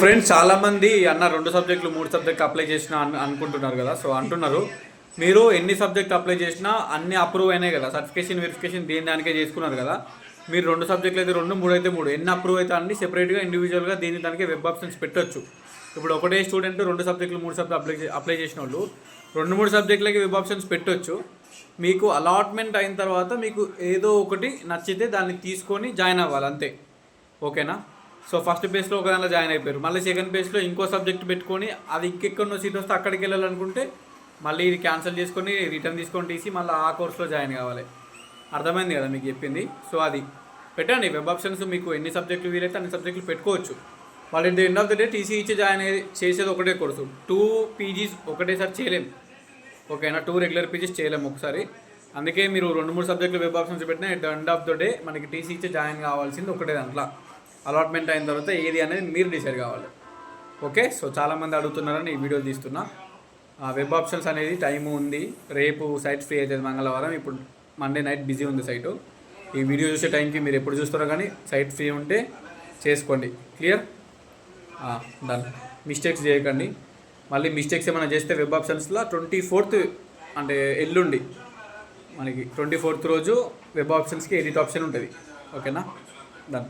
Friends చాలామంది అన్న 2 సబ్జెక్టులు 3 సబ్జెక్టులు అప్లై చేసినా అనుకుంటున్నారు కదా. సో అంటున్నారు మీరు ఎన్ని సబ్జెక్ట్ అప్లై చేసినా అన్ని అప్రూవ్ అయినాయి కదా, సర్టిఫికేషన్ వెరిఫికేషన్ దేని దానికే చేసుకున్నారు కదా. మీరు 2 సబ్జెక్టులు అయితే 2, 3 అయితే 3 ఎన్ని అప్రూవ్ అయితే అన్ని సెపరేట్గా ఇండివిజువల్గా దీని దానికి వెబ్ ఆప్షన్స్ పెట్టొచ్చు. ఇప్పుడు ఒకటే స్టూడెంట్ 2 సబ్జెక్టులు 3 సబ్జెక్టులు అప్లై చేసిన వాళ్ళు 2, 3 సబ్జెక్టులకి వెబ్ ఆప్షన్స్ పెట్టొచ్చు. మీకు అలాట్మెంట్ అయిన తర్వాత మీకు ఏదో ఒకటి నచ్చితే దాన్ని తీసుకొని జాయిన్ అవ్వాలి అంతే, ఓకేనా. సో ఫస్ట్ పేజ్లో ఒక దాంట్లో జాయిన్ అయిపోయారు, మళ్ళీ సెకండ్ పేజ్లో ఇంకో సబ్జెక్ట్ పెట్టుకొని అది ఇంకెక్కడో సీట్ వస్తే అక్కడికి వెళ్ళాలనుకుంటే మళ్ళీ ఇది క్యాన్సిల్ చేసుకొని రిటర్న్ తీసుకొని తీసి మళ్ళీ ఆ కోర్స్లో జాయిన్ కావాలి. అర్థమైంది కదా మీకు చెప్పింది. సో అది పెట్టండి వెబ్ ఆప్షన్స్, మీకు ఎన్ని సబ్జెక్టులు వీలైతే అన్ని సబ్జెక్టులు పెట్టుకోవచ్చు. వాళ్ళు at the end of the day TC ఇచ్చి జాయిన్ చేసేది ఒకటే కోర్సు, 2 పీజీస్ ఒకటేసారి చేయలేము, ఓకేనా. 2 రెగ్యులర్ పీజీస్ చేయలేము ఒకసారి. అందుకే మీరు 2-3 సబ్జెక్టులు వెబ్ ఆప్షన్స్ పెట్టినా at the end of the day మనకి టీసీ ఇచ్చి జాయిన్ కావాల్సింది ఒకటే దాంట్లో. అలాట్మెంట్ అయిన తర్వాత ఏది అనేది మీరు డిసైడ్ కావాలి, ఓకే. సో చాలామంది అడుగుతున్నారని ఈ వీడియో తీస్తున్నా. వెబ్ ఆప్షన్స్ అనేది టైము ఉంది, రేపు సైట్ ఫ్రీ అవుతుంది మంగళవారం, ఇప్పుడు మండే నైట్ బిజీ ఉంది సైటు. ఈ వీడియో చూసే టైంకి మీరు ఎప్పుడు చూస్తారో కానీ సైట్ ఫ్రీ ఉంటే చేసుకోండి, క్లియర్. డన్. మిస్టేక్స్ చేయకండి. మళ్ళీ మిస్టేక్స్ ఏమైనా చేస్తే వెబ్ ఆప్షన్స్లో 24th అంటే ఎల్లుండి మనకి 24th రోజు వెబ్ ఆప్షన్స్కి ఎడిట్ ఆప్షన్ ఉంటుంది, ఓకేనా. డన్.